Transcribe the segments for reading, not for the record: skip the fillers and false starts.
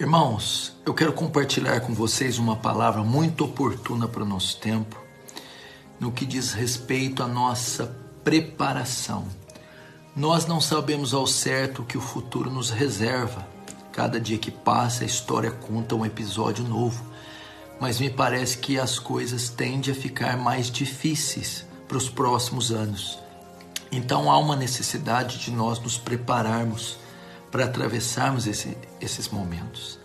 Irmãos, eu quero compartilhar com vocês uma palavra muito oportuna para o nosso tempo, no que diz respeito à nossa preparação. Nós não sabemos ao certo o que o futuro nos reserva. Cada dia que passa, a história conta um episódio novo, mas me parece que as coisas tendem a ficar mais difíceis para os próximos anos. Então há uma necessidade de nós nos prepararmos para atravessarmos esses momentos.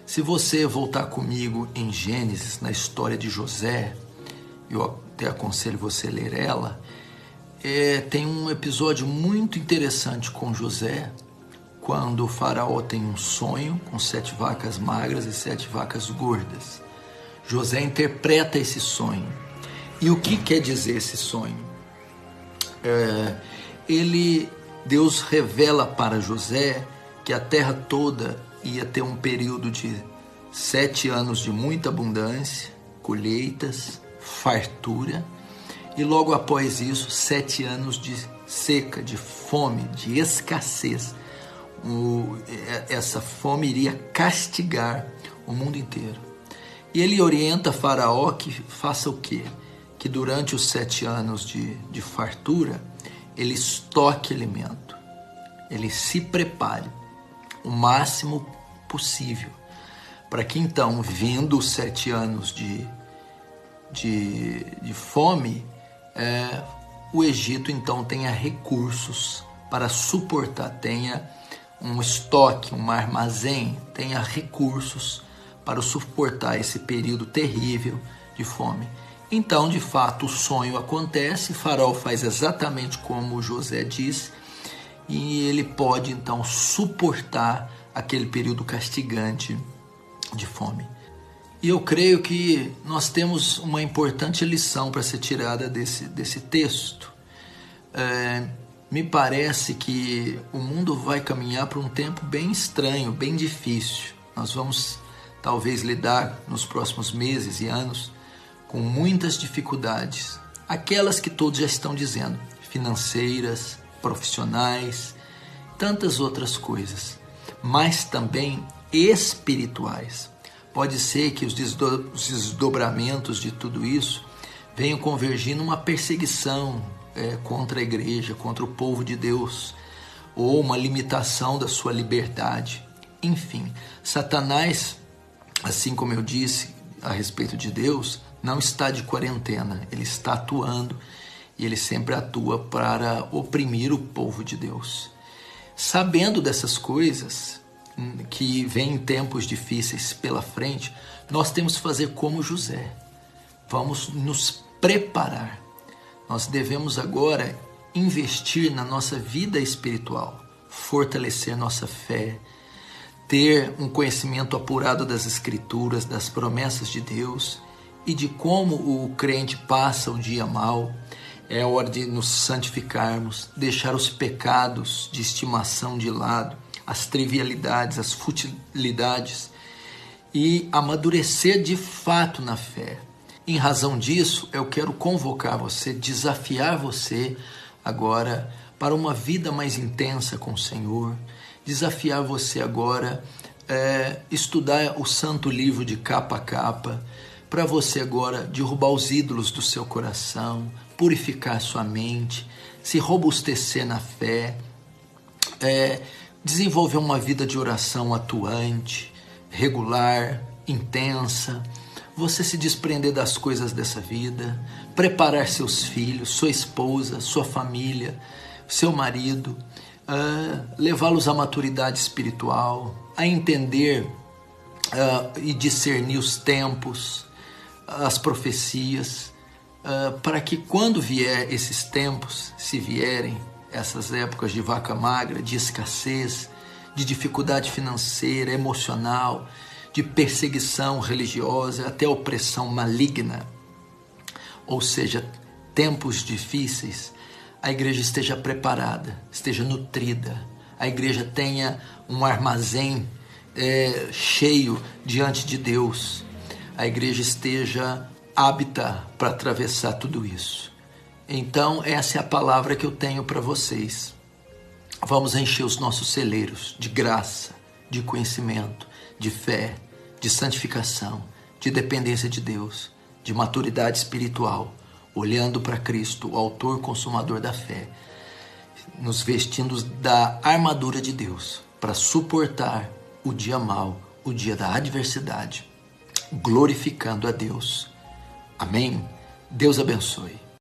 Se você voltar comigo em Gênesis, na história de José, eu até aconselho você a ler ela, tem um episódio muito interessante com José, quando o faraó tem um sonho com 7 vacas magras e 7 vacas gordas. José interpreta esse sonho. E o que quer dizer esse sonho? Deus revela para José que a terra toda ia ter um período de 7 anos de muita abundância, colheitas, fartura, e logo após isso 7 anos de seca, de fome, de escassez. Essa fome iria castigar o mundo inteiro. E ele orienta Faraó que faça o quê? Que durante os 7 anos de fartura, ele estoque alimento, ele se prepare o máximo possível, para que então, vindo os 7 anos de fome, o Egito então tenha recursos para suportar, tenha um estoque, um armazém, tenha recursos para suportar esse período terrível de fome. Então, de fato, o sonho acontece, Faraó faz exatamente como José disse, e ele pode, então, suportar aquele período castigante de fome. E eu creio que nós temos uma importante lição para ser tirada desse texto. Me parece que o mundo vai caminhar para um tempo bem estranho, bem difícil. Nós vamos, talvez, lidar nos próximos meses e anos com muitas dificuldades, aquelas que todos já estão dizendo, financeiras, profissionais, tantas outras coisas, mas também espirituais. Pode ser que os desdobramentos de tudo isso venham convergir numa perseguição contra a igreja, contra o povo de Deus, ou uma limitação da sua liberdade. Enfim, Satanás, assim como eu disse a respeito de Deus, não está de quarentena, ele está atuando e ele sempre atua para oprimir o povo de Deus. Sabendo dessas coisas, que vem tempos difíceis pela frente, nós temos que fazer como José. Vamos nos preparar. Nós devemos agora investir na nossa vida espiritual, fortalecer nossa fé, ter um conhecimento apurado das Escrituras, das promessas de Deus e de como o crente passa o dia mal. É hora de nos santificarmos, deixar os pecados de estimação de lado, as trivialidades, as futilidades e amadurecer de fato na fé. Em razão disso, eu quero convocar você, desafiar você agora para uma vida mais intensa com o Senhor, desafiar você agora estudar o Santo Livro de capa a capa, para você agora derrubar os ídolos do seu coração, purificar sua mente, se robustecer na fé, desenvolver uma vida de oração atuante, regular, intensa, você se desprender das coisas dessa vida, preparar seus filhos, sua esposa, sua família, seu marido, levá-los à maturidade espiritual, a entender e discernir os tempos, as profecias, para que quando vier esses tempos, se vierem essas épocas de vaca magra, de escassez, de dificuldade financeira, emocional, de perseguição religiosa, até opressão maligna, ou seja, tempos difíceis, a igreja esteja preparada, esteja nutrida, a igreja tenha um armazém cheio diante de Deus, a igreja esteja apta para atravessar tudo isso. Então, essa é a palavra que eu tenho para vocês. Vamos encher os nossos celeiros de graça, de conhecimento, de fé, de santificação, de dependência de Deus, de maturidade espiritual, olhando para Cristo, o autor e consumador da fé, nos vestindo da armadura de Deus para suportar o dia mau, o dia da adversidade, glorificando a Deus. Amém? Deus abençoe.